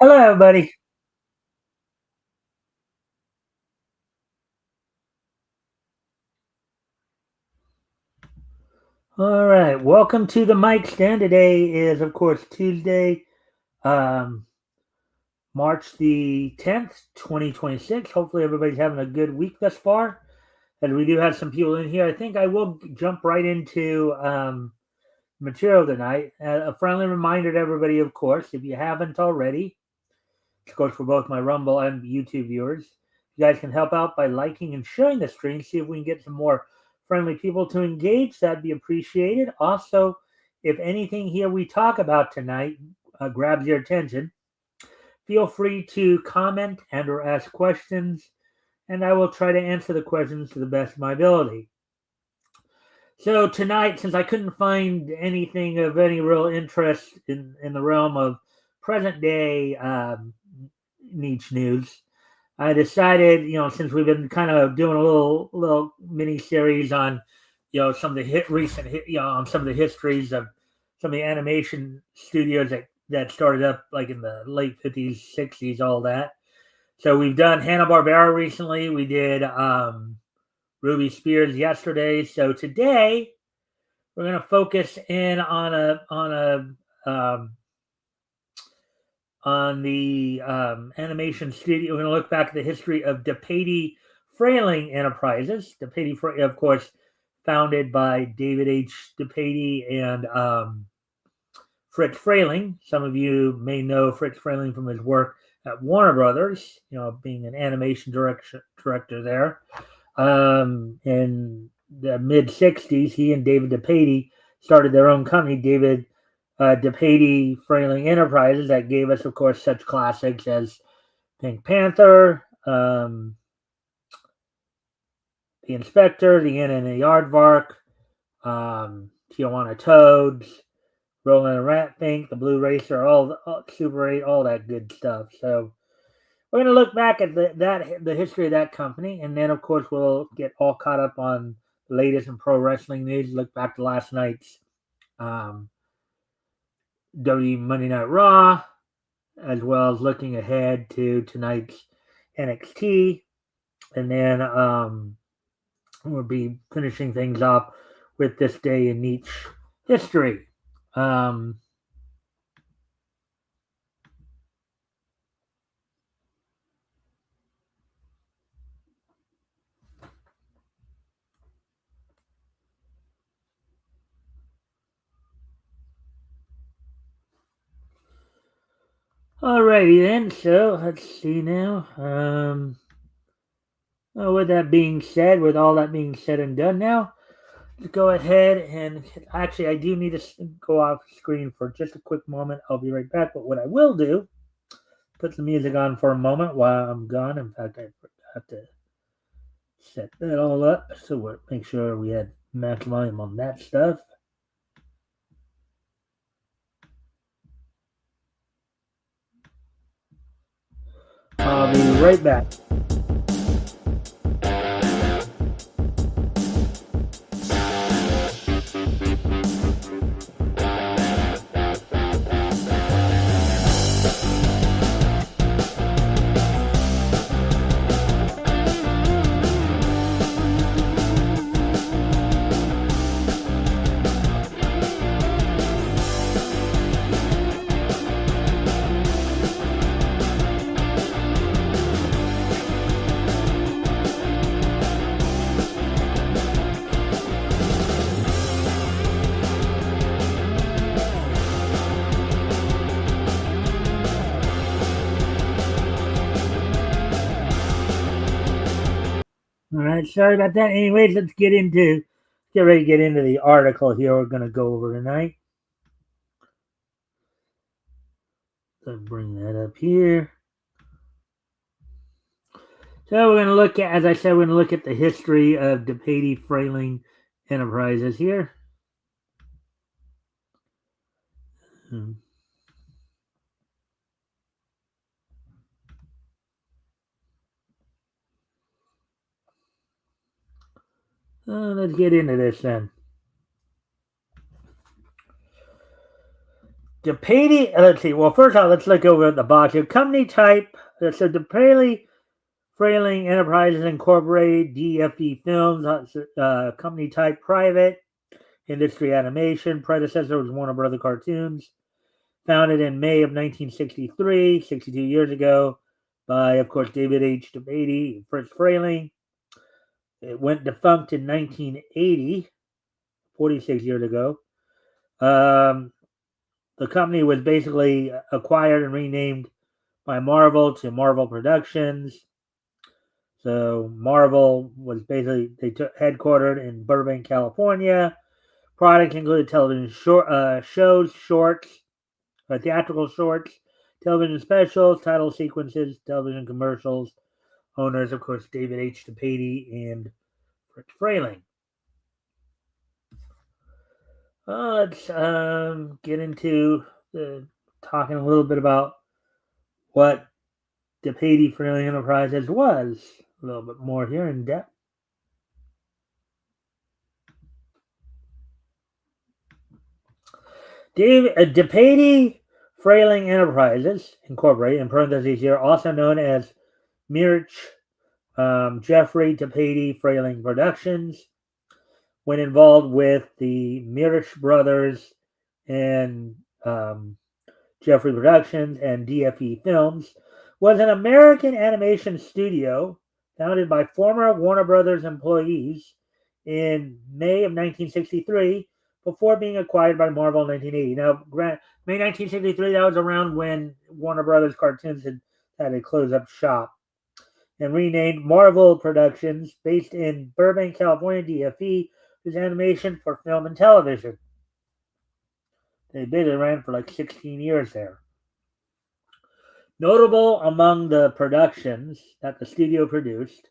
Hello, everybody. All right, welcome to the Mikestand. Today is, of course, Tuesday, um, March the 10th, 2026. Hopefully, everybody's having a good week thus far. And we do have some people in here. I think I will jump right into material tonight. A friendly reminder to everybody, of course, if you haven't already, of course, for both my Rumble and YouTube viewers, you guys can help out by liking and sharing the stream. See if we can get some more friendly people to engage. That'd be appreciated. Also, if anything here we talk about tonight grabs your attention, feel free to comment and or ask questions, and I will try to answer the questions to the best of my ability. So tonight, since I couldn't find anything of any real interest in the realm of present day niche news, I decided, since we've been kind of doing a little mini series on, some of the on some of the histories of some of the animation studios that started up like in the late 50s, 60s, all that. So we've done Hanna-Barbera recently. We did Ruby Spears yesterday. So today we're going to focus in on the animation studio. We're going to look back at the history of DePatie-Freleng Enterprises. DePatie, of course, founded by David H. DePatie and Fritz Freleng. Some of you may know Fritz Freleng from his work at Warner Brothers, being an animation director there. In the mid 60s, he and David DePatie started their own company, David DePatie-Freleng Enterprises, that gave us, of course, such classics as Pink Panther, The Inspector, The Inn and the Aardvark, Tijuana Toads, Roland and Ratfink, The Blue Racer, all Super 8, all that good stuff. So we're going to look back at the history of that company, and then, of course, we'll get all caught up on the latest in pro wrestling news. Look back to last night's WWE Monday Night Raw, as well as looking ahead to tonight's NXT, and then we'll be finishing things off with this day in niche history. Alrighty then, so let's see now. With all that being said and done now, let's go ahead and actually, I do need to go off screen for just a quick moment. I'll be right back. But what I will do, put the music on for a moment while I'm gone. In fact, I forgot to set that all up, so we'll make sure we had max volume on that stuff. I'll be right back. All right, sorry about that. Anyways, let's get ready to get into the article here we're going to go over tonight. Let's bring that up here. So we're going to look at, as I said, we're going to look at the history of DePatie-Freleng Enterprises here. Let's get into this then. DePatie, let's see. Well, first off, let's look over at the box here. Company type. So DePatie-Freleng Enterprises Incorporated, DFE Films, company type private, industry animation. Predecessor was Warner Brother Cartoons. Founded in May of 1963, 62 years ago, by, of course, David H. DePatie and Fritz Freleng. It went defunct in 1980, 46 years ago. The company was basically acquired and renamed by Marvel to Marvel Productions. So Marvel was basically headquartered in Burbank, California. Products included television shows, shorts, theatrical shorts, television specials, title sequences, television commercials. Owners, of course, David H. DePatie and Fritz Freleng. Let's get into talking a little bit about what DePatie-Freleng Enterprises was. A little bit more here in depth. DePatie-Freleng Enterprises Incorporated, in parentheses here, also known as Mirch Jeffrey DePatie-Freleng Productions, when involved with the Mirch Brothers and Jeffrey Productions and DFE Films, was an American animation studio founded by former Warner Brothers employees in May of 1963 before being acquired by Marvel in 1980. Now, May 1963, that was around when Warner Brothers Cartoons had to close up shop and renamed Marvel Productions, based in Burbank, California. DFE was animation for film and television. They basically ran for like 16 years there. Notable among the productions that the studio produced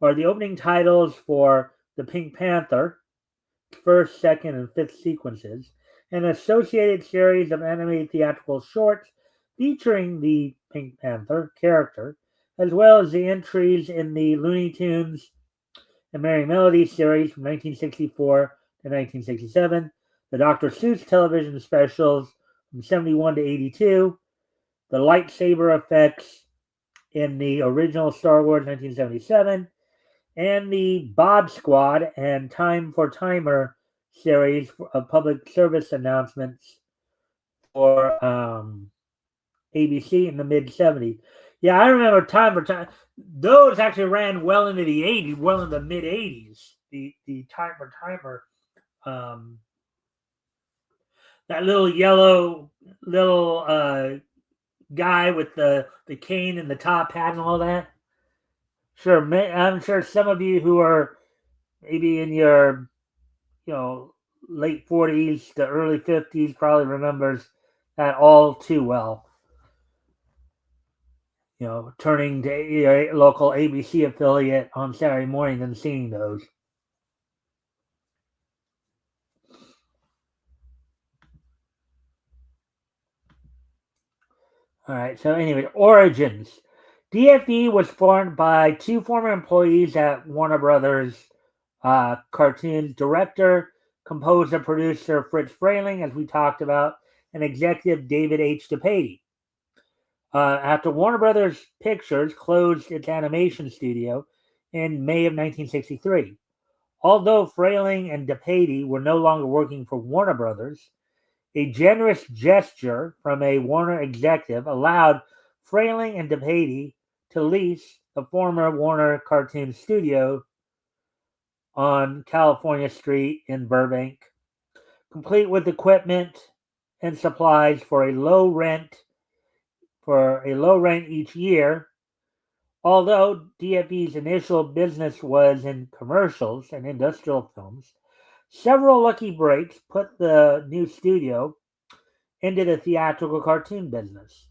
are the opening titles for The Pink Panther, first, second, and fifth sequences, and an associated series of animated theatrical shorts featuring the Pink Panther character, as well as the entries in the Looney Tunes and Merry Melodies series from 1964 to 1967, the Dr. Seuss television specials from 71 to 82, the lightsaber effects in the original Star Wars 1977, and the Bob Squad and Time for Timer series of public service announcements for ABC in the mid 70s. Yeah, I remember Time for Time. Those actually ran well into the 80s, well into the mid 80s. The Time for Timer, that little yellow guy with the cane and the top hat and all that. Sure, I'm sure some of you who are maybe in your late 40s to early 50s probably remembers that all too well. Turning to a local ABC affiliate on Saturday morning and seeing those. All right, so anyway, origins. DFE was formed by two former employees at Warner Brothers Cartoons: director, composer, producer Fritz Freleng, as we talked about, and executive David H. DePatie. After Warner Brothers Pictures closed its animation studio in May of 1963. Although Freleng and DePatie were no longer working for Warner Brothers, a generous gesture from a Warner executive allowed Freleng and DePatie to lease the former Warner Cartoon Studio on California Street in Burbank, complete with equipment and supplies for a low rent each year. Although DFE's initial business was in commercials and industrial films, several lucky breaks put the new studio into the theatrical cartoon business.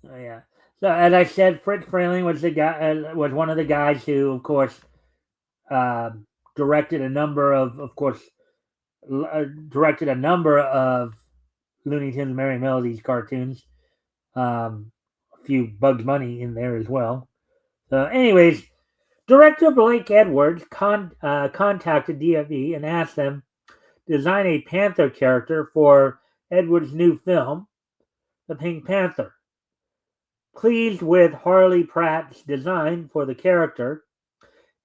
Yeah. So as I said, Fritz Freleng was one of the guys who, of course, directed a number of Looney Tunes Merry Melodies cartoons. A few Bugs Bunny in there as well. Anyways, director Blake Edwards contacted DFE and asked them to design a Panther character for Edwards' new film, The Pink Panther. Pleased with Harley Pratt's design for the character,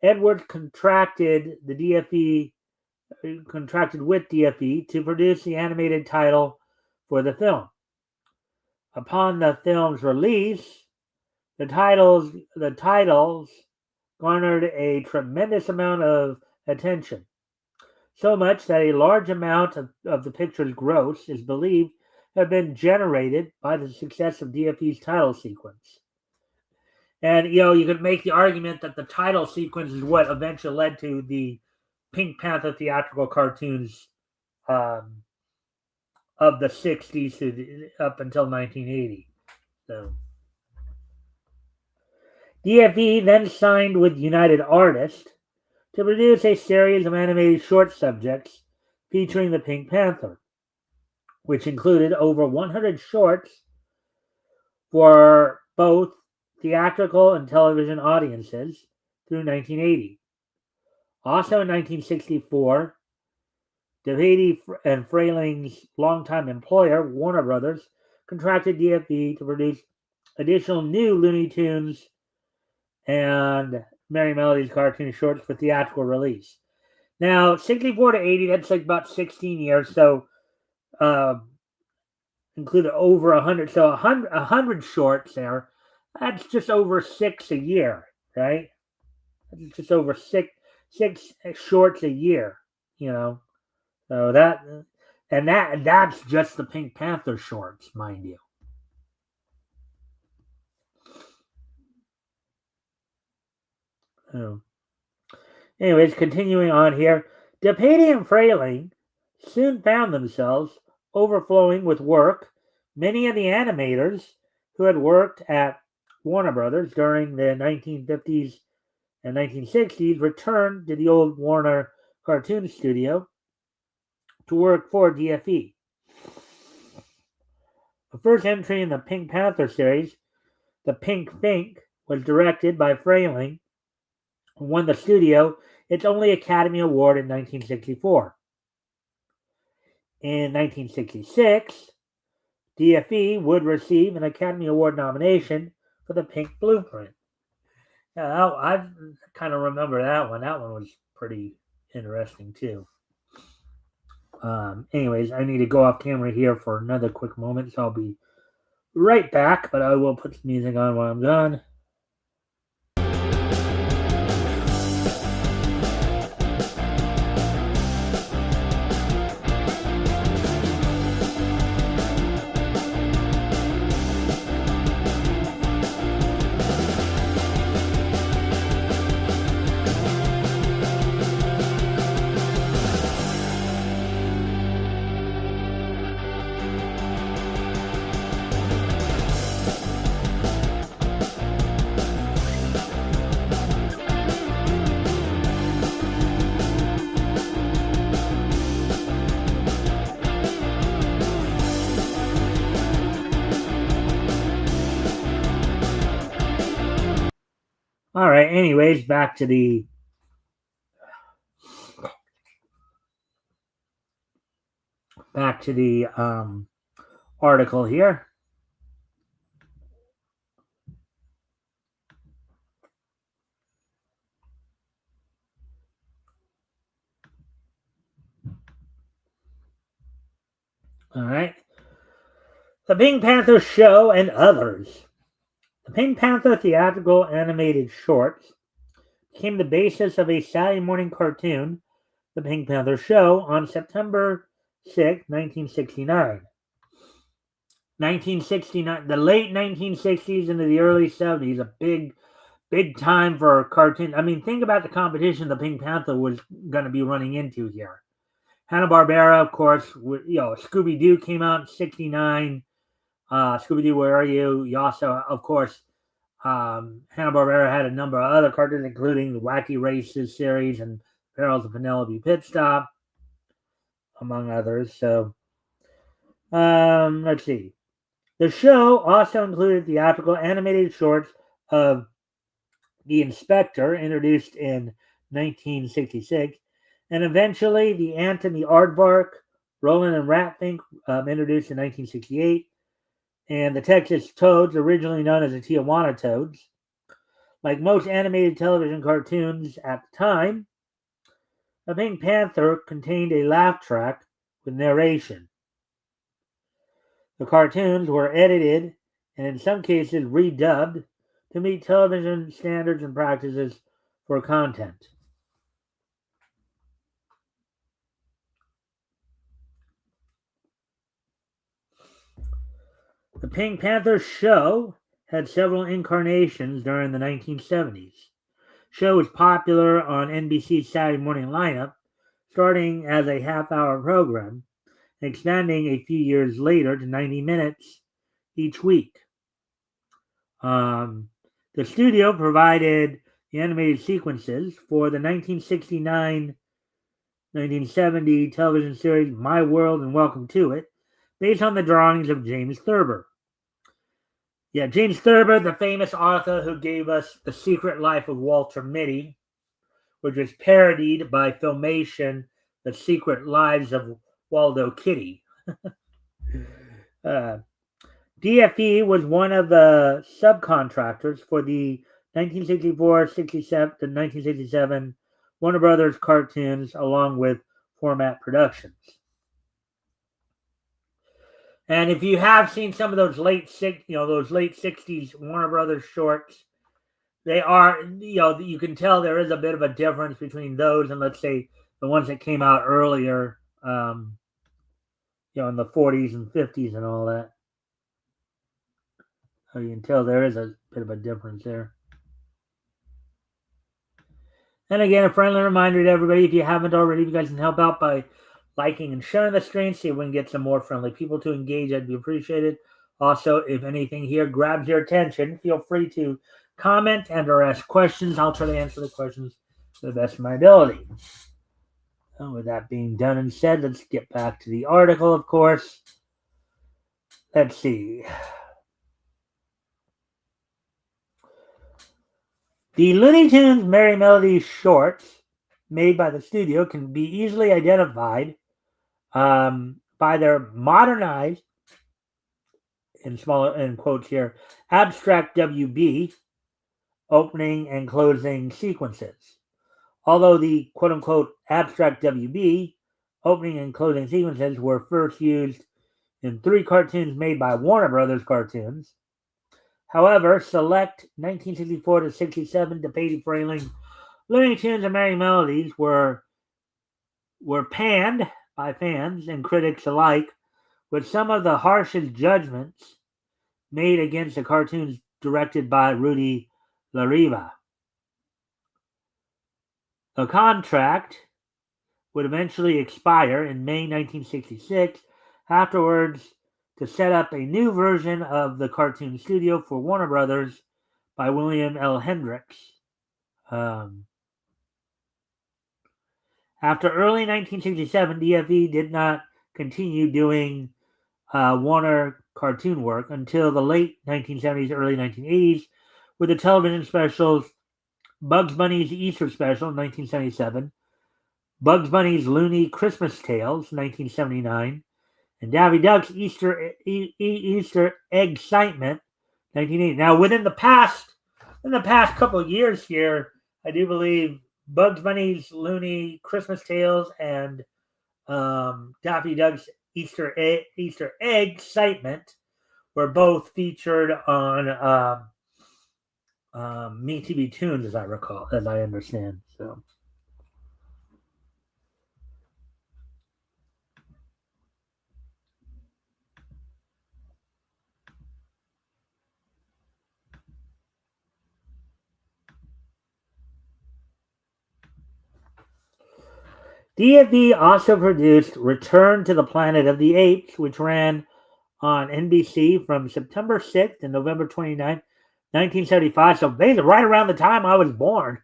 Edwards contracted with DFE to produce the animated title for the film. Upon the film's release, the titles garnered a tremendous amount of attention, so much that a large amount of the picture's gross is believed to have been generated by the success of DFE's title sequence. And, you could make the argument that the title sequence is what eventually led to the Pink Panther theatrical cartoons of the 60s up until 1980. So, DFE then signed with United Artists to produce a series of animated short subjects featuring the Pink Panther, which included over 100 shorts for both theatrical and television audiences through 1980. Also in 1964, DePatie-Freleng's longtime employer, Warner Brothers, contracted DFE to produce additional new Looney Tunes and Merry Melodies cartoon shorts for theatrical release. Now, 64 to 80, that's like about 16 years, so included over 100. So 100 shorts there, that's just over 6 a year, right? That's just over six shorts a year, So that's just the Pink Panther shorts, mind you. Anyways, continuing on here, DePatie and Freleng soon found themselves overflowing with work. Many of the animators who had worked at Warner Brothers during the 1950s and 1960s returned to the old Warner cartoon studio to work for DFE. The first entry in the Pink Panther series, The Pink Fink, was directed by Freleng and won the studio its only Academy Award in 1964. In 1966, DFE would receive an Academy Award nomination for The Pink Blueprint. Yeah, I kind of remember that one. That one was pretty interesting too. Anyways, I need to go off camera here for another quick moment, so I'll be right back, but I will put some music on while I'm gone. All right, anyways, back to the article here. All right. The Pink Panther Show and others. The Pink Panther theatrical animated shorts became the basis of a Saturday morning cartoon, The Pink Panther Show, on September 6, 1969. 1969, the late 1960s into the early 70s, a big time for cartoon. I mean, think about the competition the Pink Panther was going to be running into here. Hanna-Barbera, of course, Scooby-Doo came out in 69. Scooby-Doo, Where Are You? You also, of course, Hanna-Barbera had a number of other cartoons, including the Wacky Races series and Perils of Penelope Pitstop, among others. So, let's see. The show also included theatrical animated shorts of The Inspector, introduced in 1966, and eventually The Ant and the Aardvark, Roland and Ratfink, introduced in 1968, and the Texas Toads, originally known as the Tijuana Toads. Like most animated television cartoons at the time, The Pink Panther contained a laugh track with narration. The cartoons were edited and in some cases redubbed to meet television standards and practices for content. The Pink Panther show had several incarnations during the 1970s. The show was popular on NBC's Saturday morning lineup, starting as a half-hour program, expanding a few years later to 90 minutes each week. The studio provided the animated sequences for the 1969-1970 television series My World and Welcome to It, based on the drawings of James Thurber. Yeah, James Thurber, the famous author who gave us The Secret Life of Walter Mitty, which was parodied by Filmation, The Secret Lives of Waldo Kitty. DFE was one of the subcontractors for the 1964-67 to 1967 Warner Brothers cartoons, along with Format Productions. And if you have seen some of those late 60s Warner Brothers shorts, they are, you can tell there is a bit of a difference between those and, let's say, the ones that came out earlier, in the 40s and 50s and all that. So you can tell there is a bit of a difference there. And again, a friendly reminder to everybody, if you haven't already, if you guys can help out by liking and sharing the stream, see if we can get some more friendly people to engage. That'd be appreciated. Also, if anything here grabs your attention, feel free to comment and or ask questions. I'll try to answer the questions to the best of my ability. And with that being done and said, let's get back to the article, of course. Let's see. The Looney Tunes Merry Melodies shorts made by the studio can be easily identified by their modernized, in quotes here, abstract WB opening and closing sequences. Although the quote-unquote abstract WB opening and closing sequences were first used in 3 cartoons made by Warner Brothers Cartoons. However, select 1964 to 67 DePatie-Freleng Looney Tunes and Merry Melodies were panned by fans and critics alike, with some of the harshest judgments made against the cartoons directed by Rudy Lariva. The contract would eventually expire in May 1966. Afterwards, to set up a new version of the cartoon studio for Warner Brothers by William L. Hendricks. After early 1967, DFE did not continue doing Warner cartoon work until the late 1970s, early 1980s, with the television specials Bugs Bunny's Easter Special, 1977, Bugs Bunny's Looney Christmas Tales, 1979, and Daffy Duck's Easter Egg-Citement, 1980. Now, within the past couple of years here, I do believe Bugs Bunny's Looney Christmas Tales and Daffy Duck's Easter Egg-Citement were both featured on MeTV Tunes, as I understand. So. DFE also produced Return to the Planet of the Apes, which ran on NBC from September 6th to November 29th, 1975. So basically right around the time I was born.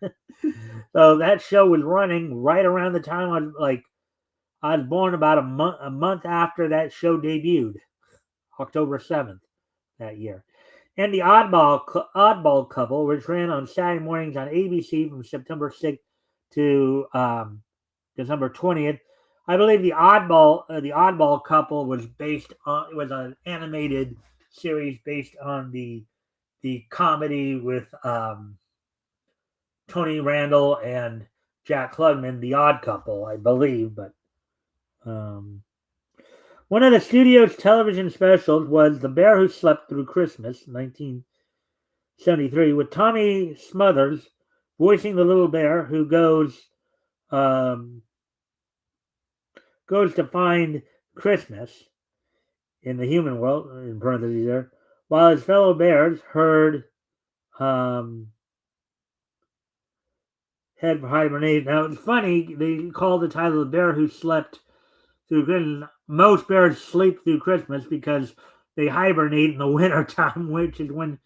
So that show was running right around the time I was born, about a month after that show debuted, October 7th that year. and the Oddball Couple, which ran on Saturday mornings on ABC from September 6th to December 20th. I believe the Oddball Couple was an animated series based on the comedy with Tony Randall and Jack Klugman, The Odd Couple, I believe. But one of the studio's television specials was The Bear Who Slept Through Christmas, 1973, with Tommy Smothers voicing the little bear who goes to find Christmas in the human world, in parentheses there, while his fellow bears head for hibernation. Now, it's funny, they call the title The Bear Who Slept Through Christmas. Most bears sleep through Christmas because they hibernate in the wintertime, which is when.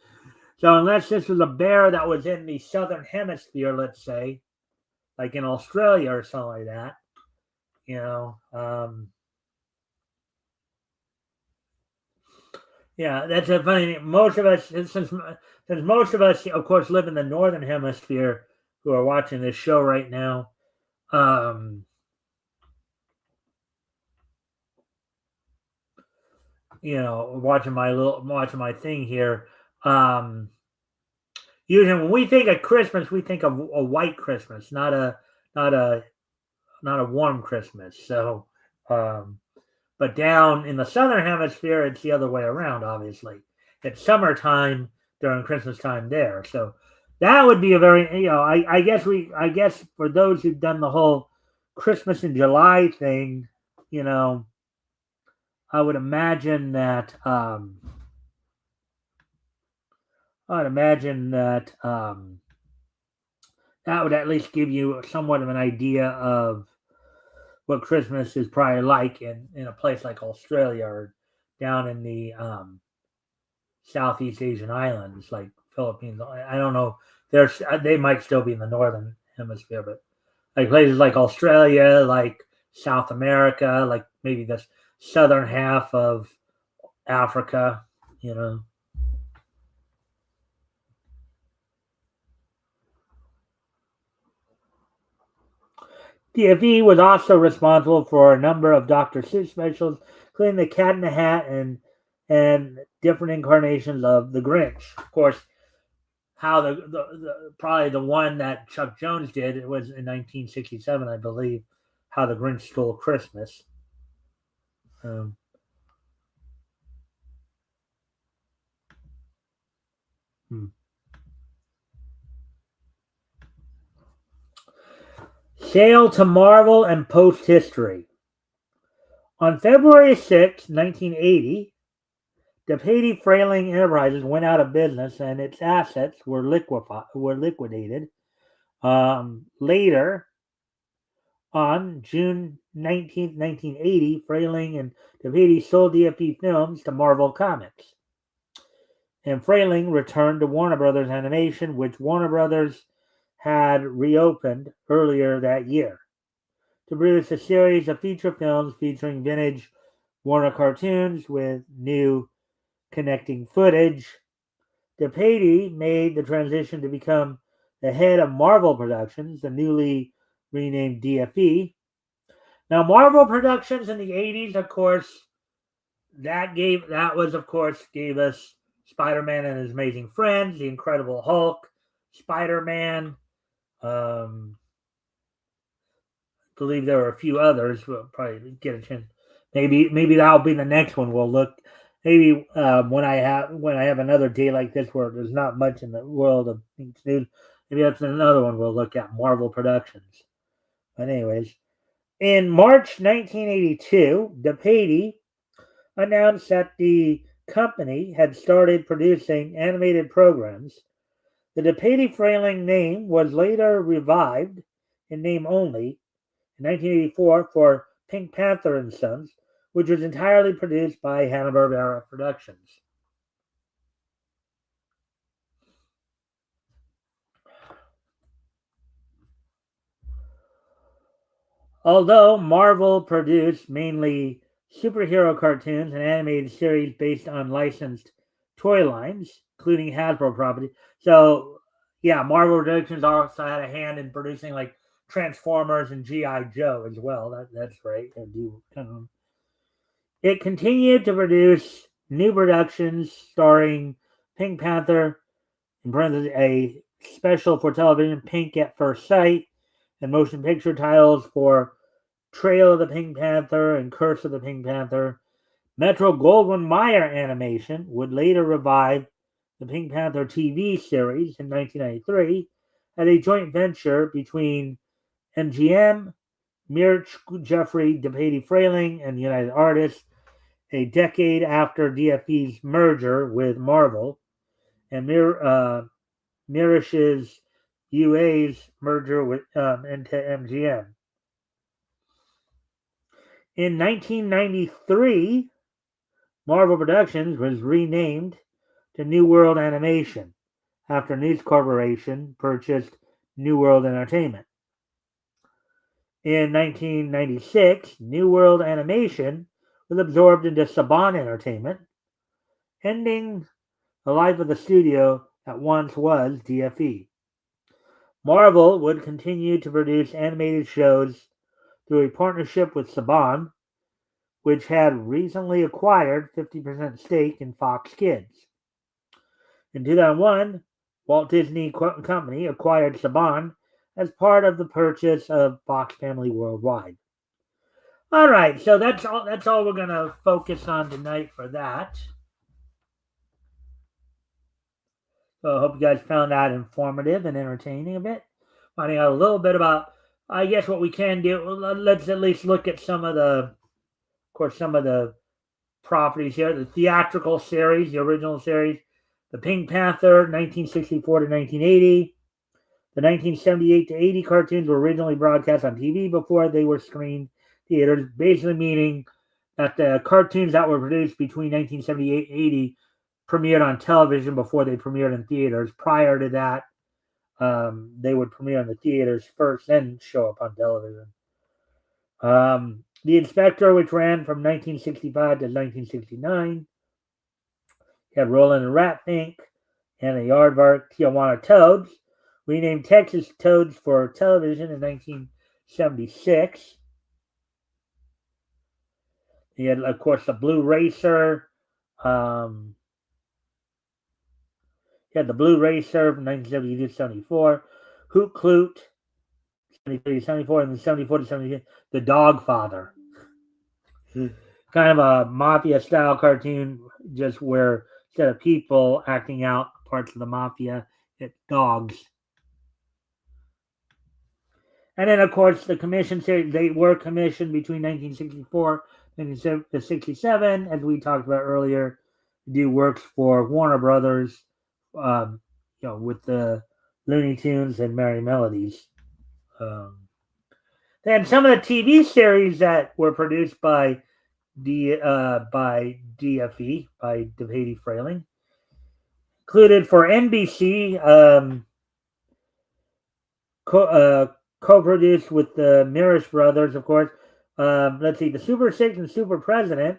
So, unless this was a bear that was in the southern hemisphere, let's say, like in Australia or something like that, yeah, that's a funny. Most of us, since most of us, of course, live in the northern hemisphere, who are watching this show right now, watching my thing here. Usually, when we think of Christmas, we think of a white Christmas, not a warm Christmas. So, but down in the southern hemisphere, it's the other way around. Obviously, it's summertime during Christmas time there. So that would be a very, I guess for those who've done the whole Christmas in July thing, I would imagine that that would at least give you somewhat of an idea of what Christmas is probably like in a place like Australia or down in the Southeast Asian islands like Philippines. I don't know. They might still be in the northern hemisphere, but like places like Australia, like South America, like maybe the southern half of Africa, DFE was also responsible for a number of Dr. Seuss specials, including The Cat in the Hat and different incarnations of The Grinch. Of course, how probably the one that Chuck Jones did, it was in 1967, I believe, How the Grinch Stole Christmas. Sale to Marvel and Post History. On February 6, 1980, DePatie-Freleng Enterprises went out of business and its assets were liquidated. Later, on June 19, 1980, Freleng and DePatie sold DFE Films to Marvel Comics. And Freleng returned to Warner Brothers Animation, which Warner Brothers had reopened earlier that year, to produce a series of feature films featuring vintage Warner cartoons with new connecting footage. DePatie made the transition to become the head of Marvel Productions, the newly renamed DFE. Now, Marvel Productions in the 80s, of course, gave us Spider-Man and His Amazing Friends, The Incredible Hulk, Spider-Man. I believe there were a few others. We'll probably get a chance. Maybe that'll be the next one. We'll look. Maybe when I have another day like this where there's not much in the world of news, maybe that's another one we'll look at. Marvel Productions. But anyways, in March 1982, DePatie announced that the company had started producing animated programs. The DePatie-Freleng name was later revived in name only in 1984 for Pink Panther and Sons, which was entirely produced by Hanna-Barbera Productions. Although Marvel produced mainly superhero cartoons and animated series based on licensed toy lines, including Hasbro property. So, yeah, Marvel Productions also had a hand in producing like Transformers and G.I. Joe as well. That's right. It continued to produce new productions starring Pink Panther, in parentheses, a special for television, Pink at First Sight, and motion picture titles for Trail of the Pink Panther and Curse of the Pink Panther. Metro Goldwyn Mayer Animation would later revive the Pink Panther TV series in 1993 as a joint venture between MGM, Mirch Jeffrey DePatie-Freleng, and United Artists, a decade after DFE's merger with Marvel and Mirish's UA's merger into MGM. In 1993, Marvel Productions was renamed to New World Animation after News Corporation purchased New World Entertainment. In 1996, New World Animation was absorbed into Saban Entertainment, ending the life of the studio that once was DFE. Marvel would continue to produce animated shows through a partnership with Saban, which had recently acquired 50% stake in Fox Kids. In 2001, Walt Disney Company acquired Saban as part of the purchase of Fox Family Worldwide. All right, so that's all we're going to focus on tonight for that. So I hope you guys found that informative and entertaining a bit. Finding out a little bit about, I guess, what we can do. Let's at least look at some of the properties here. The theatrical series, the original series, The Pink Panther, 1964 to 1980. The 1978 to 80 cartoons were originally broadcast on TV before they were screened theaters, basically meaning that the cartoons that were produced between 1978 and 80 premiered on television before they premiered in theaters. Prior to that, they would premiere in the theaters first, then show up on television. The Inspector, which ran from 1965 to 1969. You had Roland and Ratfink and the Aardvark Tijuana Toads, renamed Texas Toads for television in 1976. You had, of course, the Blue Racer. You had the Blue Racer from 1972 to 74. Hoot Kloot, 73 to 74, and then 74 to 78. The Dogfather. Kind of a mafia-style cartoon, just where instead of people acting out parts of the mafia, it's dogs. And then, of course, the commission series, they were commissioned between 1964 and 1967, as we talked about earlier, to do works for Warner Brothers, with the Looney Tunes and Merry Melodies. Then some of the TV series that were produced by DFE, by DePatie-Freleng, included for NBC, co-produced with the Mirish brothers, of course. Let's see, the Super 6 and Super President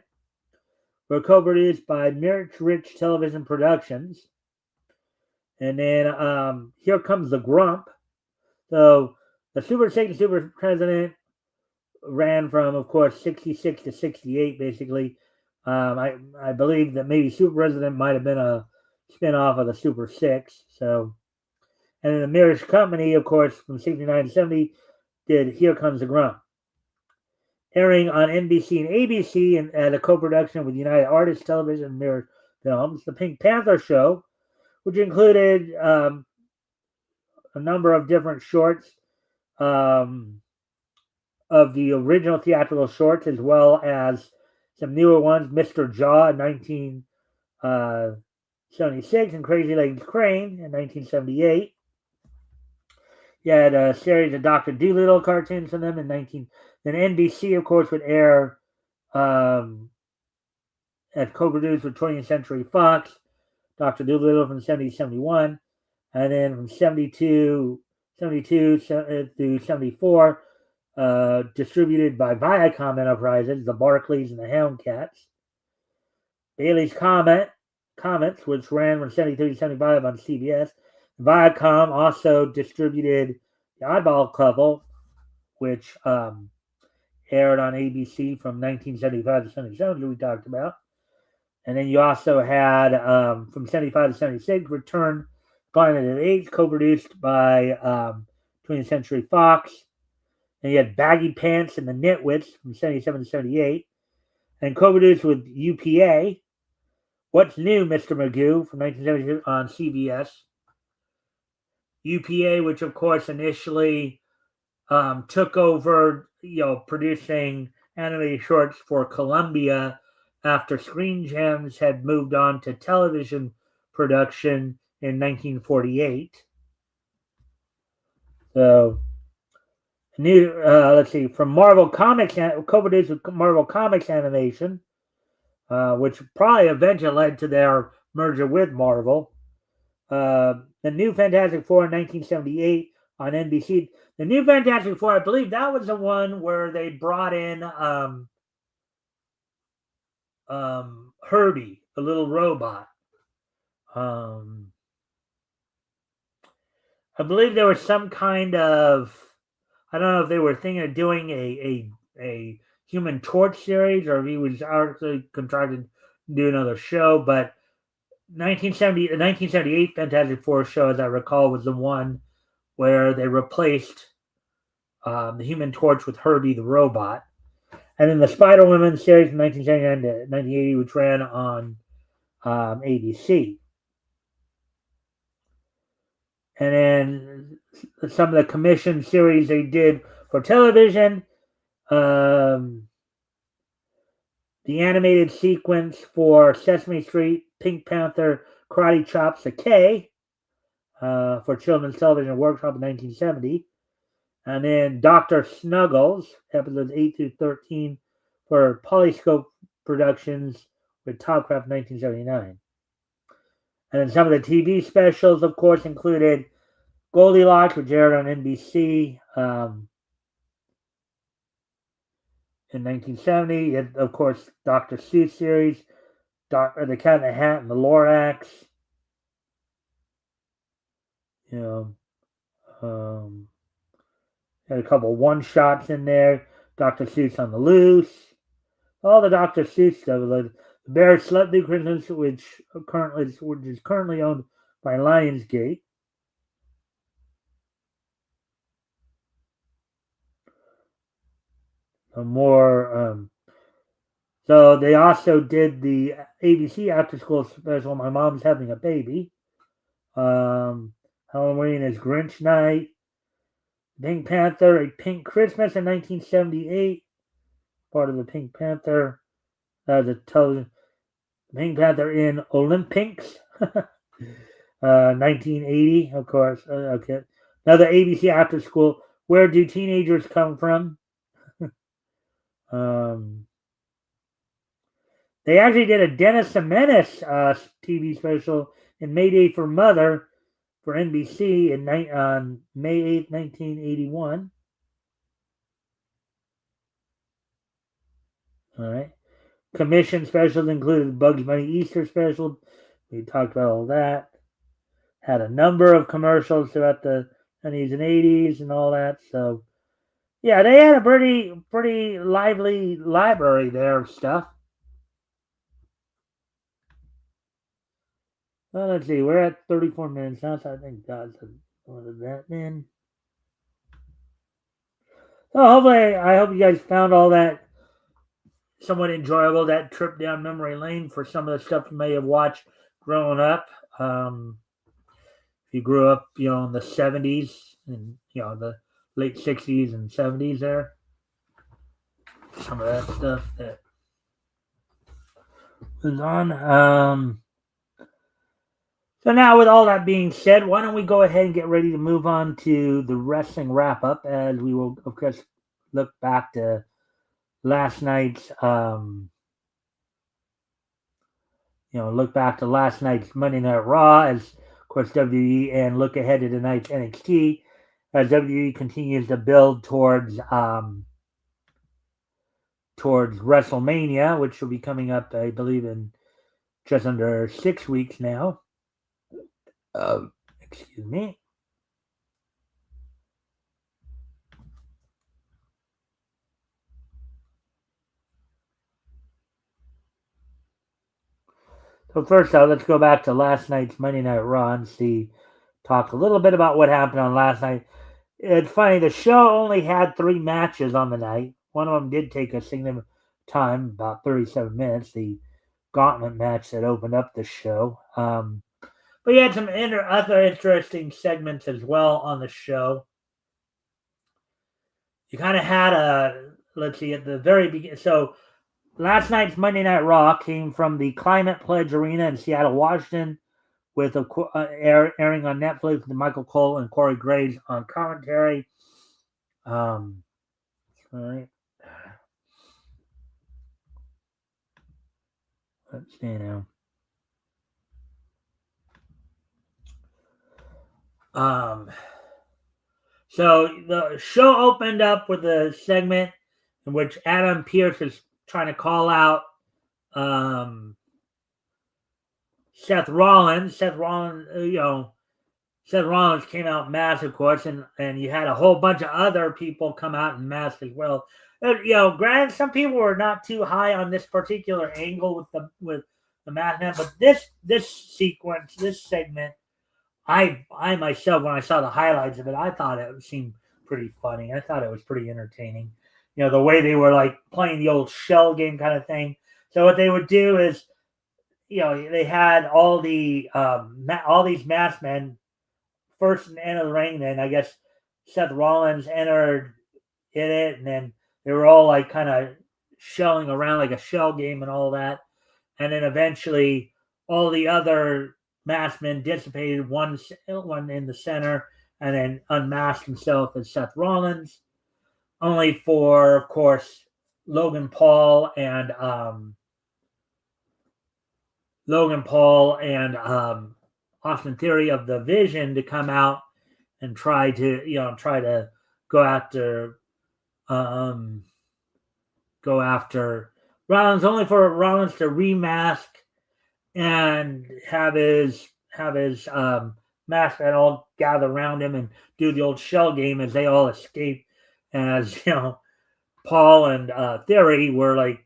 were co-produced by Mirch Rich Television Productions. And then Here Comes the Grump. So the Super 6 and Super President ran from, of course, 66 to 68, basically. I believe that maybe Super President might have been a spin-off of the Super 6. So, and then the Mirish Company, of course, from 69 to 70, did Here Comes the Grump. Airing on NBC and ABC and at a co-production with United Artists Television and Mirror Films, The Pink Panther Show, which included a number of different shorts of the original theatrical shorts, as well as some newer ones, Mr. Jaw in 1976 and Crazy Legs Crane in 1978. You had a series of Dr. Dolittle cartoons from them in 19. Then NBC, of course, would air at co-produced with 20th Century Fox, Dr. Dolittle from 70 to 71, and then from 72 through 74, distributed by Viacom Enterprises, the Barclays and the Houndcats. Bailey's Comet, Comets, which ran from 73 to 75 on CBS. Viacom also distributed The Oddball Couple, which aired on ABC from 1975 to 77, as we talked about. And then you also had, from 75 to 76, Return Planet of the Apes, co-produced by 20th Century Fox. And you had Baggy Pants and the Nitwits from 77 to 78. And co-produced with UPA, What's New, Mr. Magoo, from 1976 on CBS. UPA, which of course initially took over, producing animated shorts for Columbia after Screen Gems had moved on to television production in 1948. So, let's see, from Marvel Comics, co-produced with Marvel Comics Animation, which probably eventually led to their merger with Marvel. The New Fantastic Four in 1978 on NBC. The New Fantastic Four, I believe that was the one where they brought in Herbie, the little robot. I believe there was some kind of, I don't know if they were thinking of doing a Human Torch series or if he was actually contracted to do another show, but the 1978 Fantastic Four show, as I recall, was the one where they replaced the Human Torch with Herbie the robot. And then the Spider-Woman series from 1979 to 1980, which ran on ABC. And then some of the commission series they did for television. The animated sequence for Sesame Street, Pink Panther, Karate Chop Sake for Children's Television Workshop in 1970. And then Dr. Snuggles, episodes 8 through 13 for Polyscope Productions with Topcraft in 1979. And then some of the TV specials, of course, included Goldilocks, which aired on NBC in 1970. And, of course, Dr. Seuss series, The Cat in the Hat and the Lorax. Had a couple one-shots in there. Dr. Seuss on the Loose. All the Dr. Seuss stuff. The Bear Slept Through Christmas, which is currently owned by Lionsgate. So they also did the ABC after-school special, My Mom's Having a Baby. Halloween is Grinch Night. Pink Panther, A Pink Christmas in 1978. Part of the Pink Panther. The television. Pink Panther in Olympics. 1980, of course. Okay. Another ABC after school. Where Do Teenagers Come From? They actually did a Dennis the Menace TV special in Mayday for Mother for NBC on May 8, 1981. All right. Commission specials included Bugs Bunny Easter special. We talked about all that. Had a number of commercials throughout the 70s and 80s and all that. So, yeah, they had a pretty lively library there of stuff. Well, let's see. We're at 34 minutes now, so I think that's that then. So hopefully, I hope you guys found all that somewhat enjoyable, that trip down memory lane for some of the stuff you may have watched growing up. If you grew up, in the 70s and, the late 60s and 70s there. Some of that stuff that was on. So now, with all that being said, why don't we go ahead and get ready to move on to the wrestling wrap-up, as we will, of course, look back to last night's, Monday Night Raw, as, of course, WWE, and look ahead to tonight's NXT, as WWE continues to build towards WrestleMania, which will be coming up, I believe, in just under 6 weeks now. Excuse me. So first out, let's go back to last night's Monday Night Raw and talk a little bit about what happened on last night. It's funny, the show only had 3 matches on the night. One of them did take a significant time, about 37 minutes, the gauntlet match that opened up the show. But you had some other interesting segments as well on the show. You kind of had let's see, at the very beginning. So last night's Monday Night Raw came from the Climate Pledge Arena in Seattle, Washington, with airing on Netflix with Michael Cole and Corey Graves on commentary. All right. Let's see now. So the show opened up with a segment in which Adam Pearce is trying to call out Seth Rollins. Seth Rollins came out masked, of course, and you had a whole bunch of other people come out in mask as well. Granted, some people were not too high on this particular angle with the masked man, but this sequence, this segment, I myself, when I saw the highlights of it, I thought it seemed pretty funny. I thought it was pretty entertaining. The way they were like playing the old shell game kind of thing. So what they would do is, they had all these masked men first enter the ring. Then I guess Seth Rollins entered in it, and then they were all like kind of shelling around like a shell game and all that. And then eventually all the other masked men dissipated, one in the center, and then unmasked himself as Seth Rollins, only for, of course, Logan Paul and Austin Theory of the Vision to come out and try to go after Rollins, only for Rollins to remask and have his mask and all gather around him and do the old shell game as they all escape. As Paul and Theory were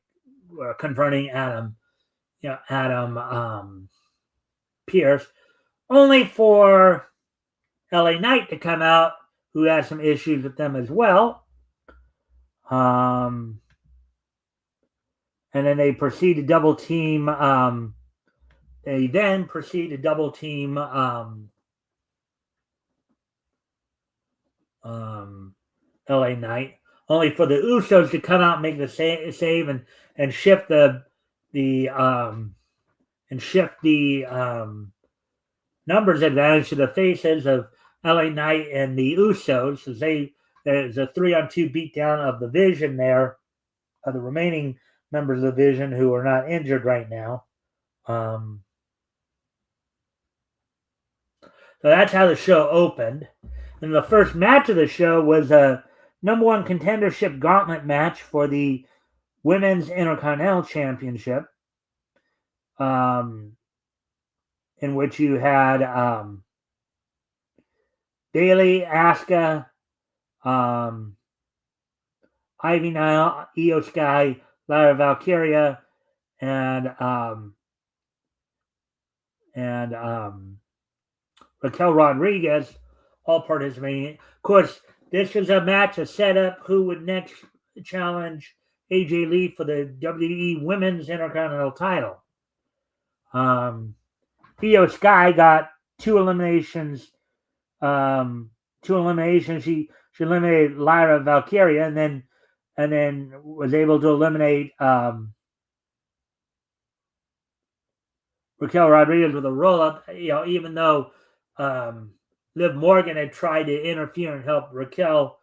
confronting Adam Pearce, only for LA Knight to come out, who had some issues with them as well. And then they proceed to double team. They then proceed to double team LA Knight, only for the Usos to come out and make the save and shift the numbers advantage to the faces of LA Knight and the Usos, as there's a 3-on-2 beatdown of the Vision there, of the remaining members of the Vision who are not injured right now. So that's how the show opened. And the first match of the show was a number 1 contendership gauntlet match for the Women's Intercontinental Championship, in which you had Bayley, Asuka, Ivy Nile, Io Sky, Lyra Valkyria, and Raquel Rodriguez all participating. Of course, this was a match, a setup who would next challenge AJ Lee for the WWE Women's Intercontinental title. Io Sky got 2 eliminations. She eliminated Lyra Valkyria, and then was able to eliminate Raquel Rodriguez with a roll-up. Even though Liv Morgan had tried to interfere and help Raquel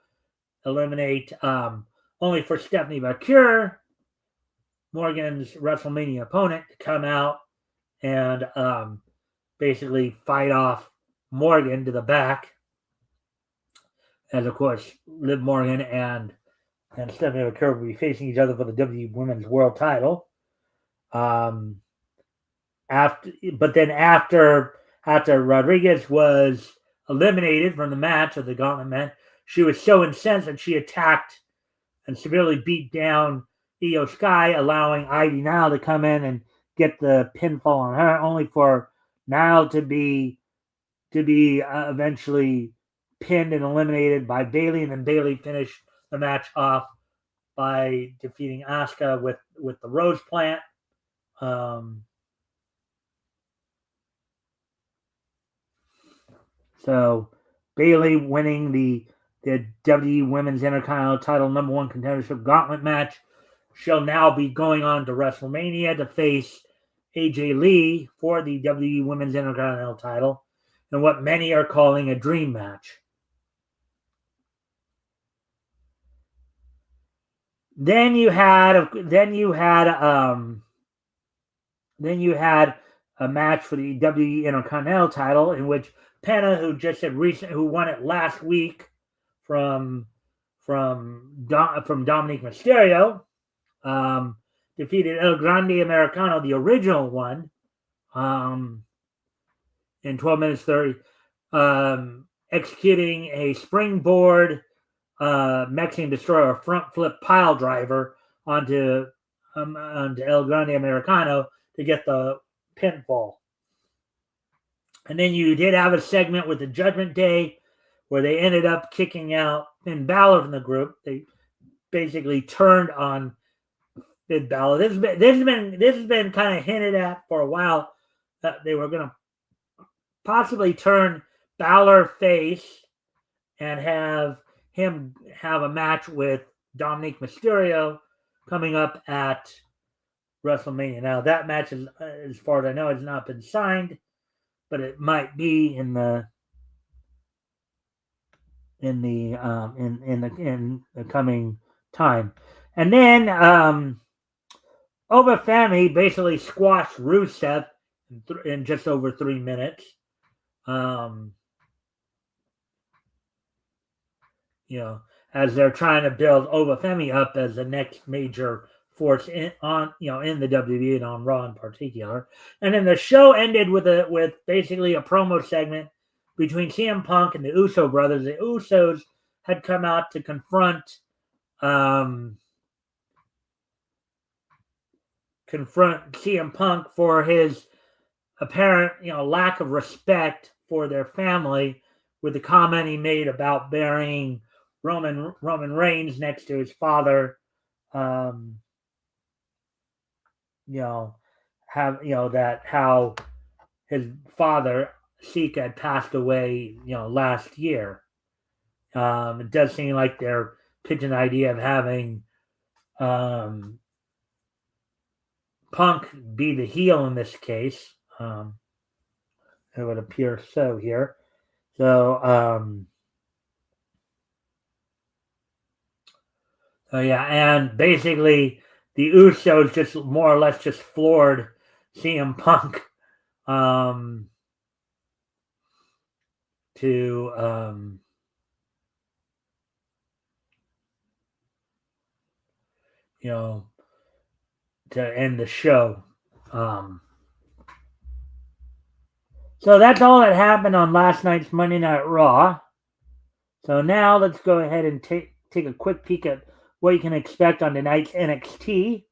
eliminate, only for Stephanie Vaquer, Morgan's WrestleMania opponent, to come out and basically fight off Morgan to the back. As, of course, Liv Morgan and Stephanie Vaquer will be facing each other for the WWE Women's World title. after Rodriguez was eliminated from the match of the Gauntlet match, she was so incensed that she attacked and severely beat down Io Sky, allowing Ivy Nile to come in and get the pinfall on her, only for Nile to be eventually pinned and eliminated by Bayley, and then Bayley finished the match off by defeating Asuka with the Rose Plant. So Bayley winning the WWE Women's Intercontinental Title #1 Contendership Gauntlet match. She'll now be going on to WrestleMania to face AJ Lee for the WWE Women's Intercontinental Title in what many are calling a dream match. Then you had a match for the WWE Intercontinental Title in which Penta, who won it last week from Dominic Mysterio, defeated El Grande Americano, the original one, in 12 minutes 30, executing a springboard Mexican Destroyer front flip pile driver onto El Grande Americano to get the pinfall. And then you did have a segment with the Judgment Day where they ended up kicking out Finn Balor from the group. They basically turned on Finn Balor. This has been kind of hinted at for a while that they were going to possibly turn Balor face and have him have a match with Dominic Mysterio coming up at WrestleMania. Now that match, as far as I know, has not been signed, but it might be in the coming time. And then Obafemi basically squashed Rusev in just over 3 minutes. As they're trying to build Obafemi up as the next major force in the WWE and on Raw in particular. And then the show ended with basically a promo segment between CM Punk and the Uso brothers. The Usos had come out to confront CM Punk for his apparent, lack of respect for their family, with the comment he made about burying Roman Reigns next to his father. How his father Sika had passed away, last year. It does seem like they're pitching the idea of having Punk be the heel in this case. It would appear so here. So, and basically the Usos just more or less just floored CM Punk to end the show. So that's all that happened on last night's Monday Night Raw. So now let's go ahead and take a quick peek at what you can expect on tonight's NXT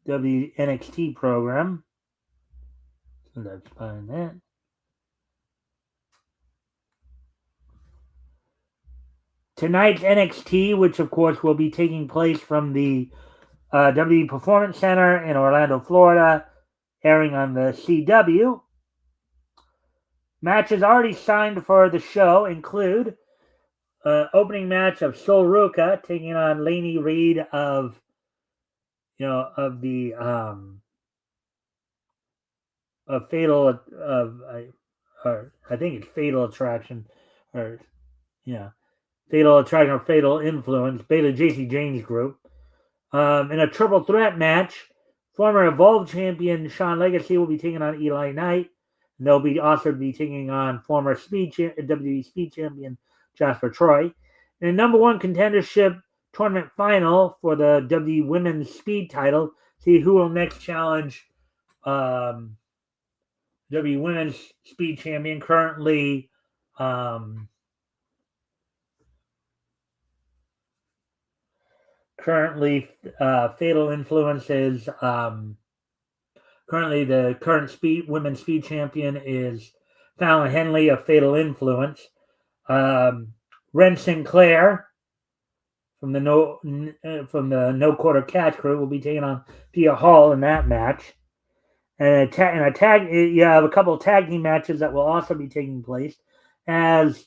NXT program. So let's find that. Tonight's NXT, which of course will be taking place from the WWE Performance Center in Orlando, Florida, airing on the CW. Matches already signed for the show include opening match of Sol Ruca taking on Lainey Reed of Fatal I think it's Fatal Attraction Fatal Attraction or Fatal Influence, Beta JC James group. In a triple threat match, former Evolve champion Shawn Legacy will be taking on Eli Knight. And they'll be also be taking on former WWE Speed champion Jasper Troy. In a #1 contendership tournament final for the WWE Women's Speed title, see who will next challenge W Women's Speed Champion. Currently, Fatal Influence is currently the current women's speed champion is Fallon Henley of Fatal Influence. Ren Sinclair from the No Quarter Catch crew will be taking on Pia Hall in that match. And you have a couple of tag team matches that will also be taking place as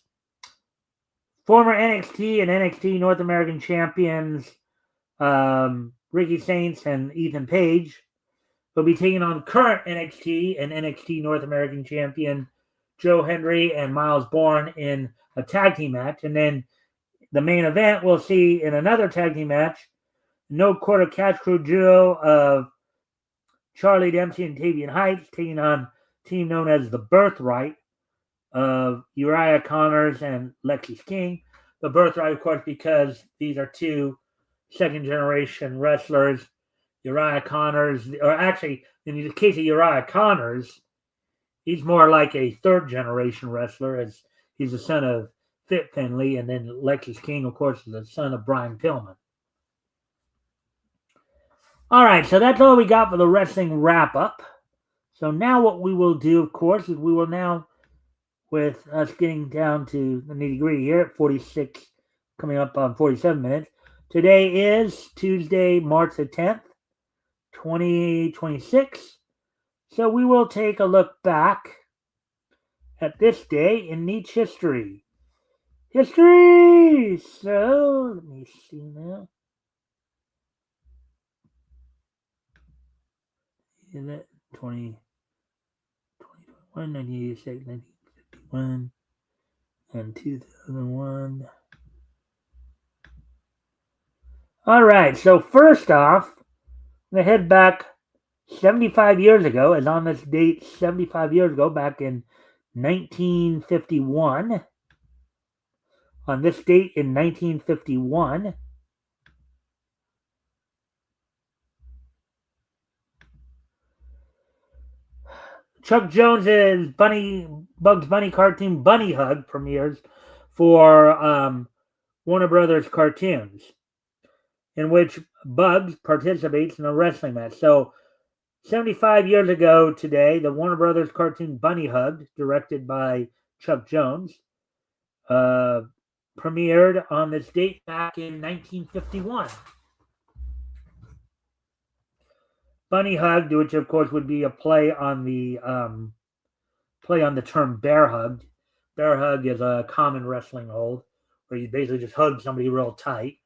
former NXT and NXT North American champions Ricky Saints and Ethan Page will be taking on current NXT and NXT North American champion Joe Hendry and Miles Bourne in a tag team match. And then the main event we'll see in another tag team match, No Quarter Catch Crew duo of Charlie Dempsey and Tavian Heights taking on a team known as the Birthright of Uriah Connors and Lexis King. The Birthright, of course, because these are two second-generation wrestlers. Uriah Connors, or actually, in the case of Uriah Connors, he's more like a third-generation wrestler, as he's the son of Fit Finley, and then Lexis King, of course, is the son of Brian Pillman. All right, so that's all we got for the wrestling wrap-up. So now what we will do, of course, is we will now, with us getting down to the nitty-gritty here at 46, coming up on 47 minutes. Today is Tuesday, March the 10th, 2026. So we will take a look back at this day in Nietzsche history. History! So, let me see now. Is it 2021, 1986, 1951, and 2001? All right, so first off, I'm going to head back 75 years ago, as on this date, 75 years ago, back in 1951. On this date in 1951, Chuck Jones's Bugs Bunny cartoon Bunny Hug premieres for Warner Brothers Cartoons, in which Bugs participates in a wrestling match. So 75 years ago today, the Warner Brothers cartoon Bunny Hug, directed by Chuck Jones, premiered on this date back in 1951. Bunny Hug, which of course would be a play on the term bear hug. Bear hug is a common wrestling hold where you basically just hug somebody real tight,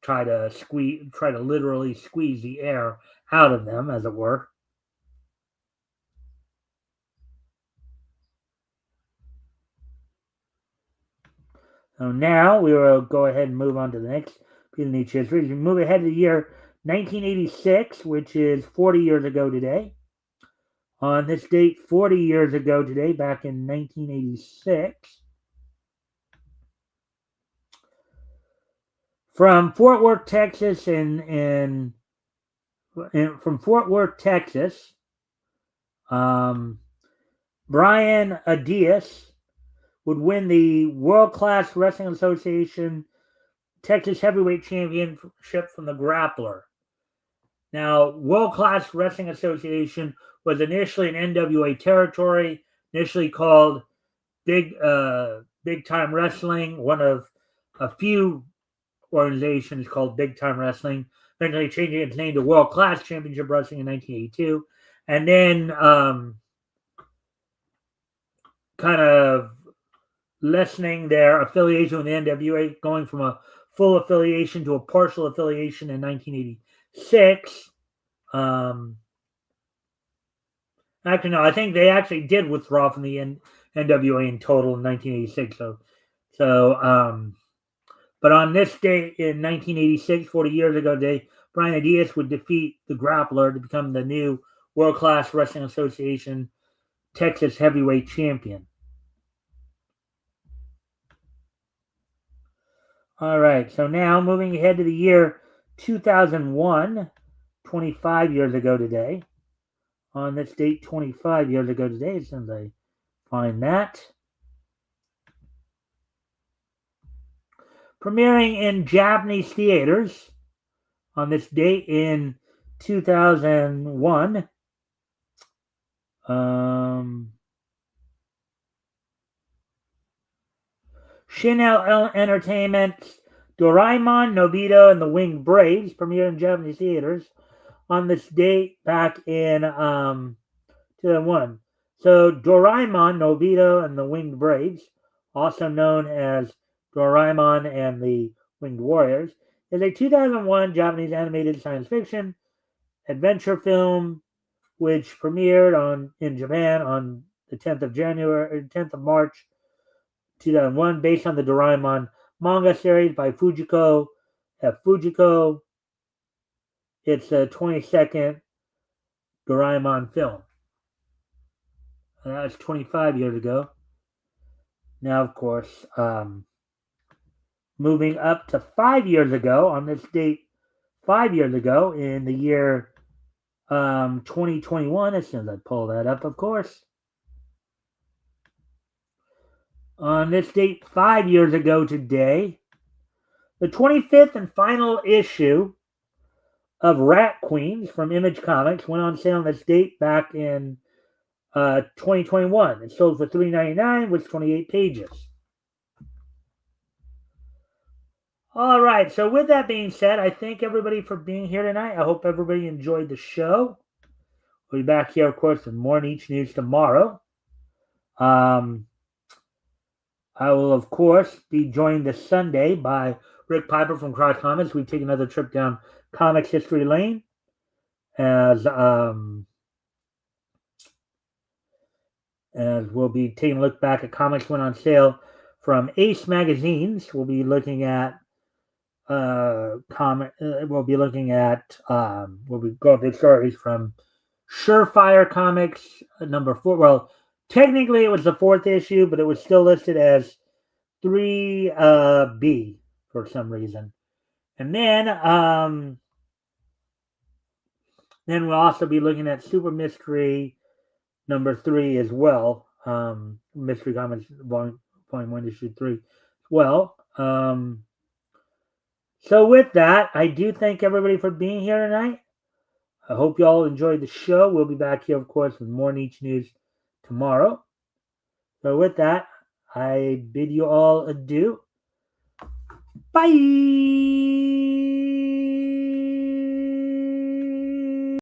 try to literally squeeze the air out of them, as it were. So now we will go ahead and move on to the next piece of Nietzsche history. We move ahead to the year 1986, which is 40 years ago today. On this date, 40 years ago today, back in 1986, from Fort Worth, Texas, from Fort Worth, Texas, Brian Adias would win the World Class Wrestling Association Texas Heavyweight Championship from the Grappler. Now, World Class Wrestling Association was initially an NWA territory, initially called Big Time Wrestling, one of a few organizations called Big Time Wrestling, eventually changing its name to World Class Championship Wrestling in 1982, and then kind of lessening their affiliation with the NWA, going from a full affiliation to a partial affiliation in 1986. Actually, no, I think they actually did withdraw from the NWA in total in 1986. But on this day in 1986, 40 years ago today, Brian Adias would defeat the Grappler to become the new World Class Wrestling Association Texas Heavyweight Champion. All right, so now moving ahead to the year 2001, 25 years ago today. On this date, 25 years ago today, as soon as I find that. Premiering in Japanese theaters on this date in 2001. Shin-El Entertainment's Doraemon, Nobita, and the Winged Braves premiered in Japanese theaters on this date back in 2001. So Doraemon, Nobita, and the Winged Braves, also known as Doraemon and the Winged Warriors, is a 2001 Japanese animated science fiction adventure film which premiered in Japan on the 10th of March 2001, based on the Doraemon manga series by Fujiko F. Fujiko. It's the 22nd Doraemon film. And that was 25 years ago. Now, of course, moving up to 5 years ago, on this date, 5 years ago, in the year 2021, as soon as I pull that up, of course. On this date, 5 years ago today, the 25th and final issue of Rat Queens from Image Comics went on sale on this date back in 2021. It sold for $3.99 with 28 pages. All right, so with that being said, I thank everybody for being here tonight. I hope everybody enjoyed the show. We'll be back here, of course, with more Niche News tomorrow. I will, of course, be joined this Sunday by Rick Piper from Cross Comics. We take another trip down Comics History Lane as we'll be taking a look back at comics went on sale from Ace Magazines. We'll be looking at we'll be going through stories from Surefire Comics number 4. Well, technically it was the 4th issue, but it was still listed as 3B for some reason. And then we'll also be looking at Super Mystery number 3 as well. Mystery Comics Volume 1, Issue 3 as well. So with that, I do thank everybody for being here tonight. I hope you all enjoyed the show. We'll be back here, of course, with more Niche News tomorrow. So with that, I bid you all adieu. Bye!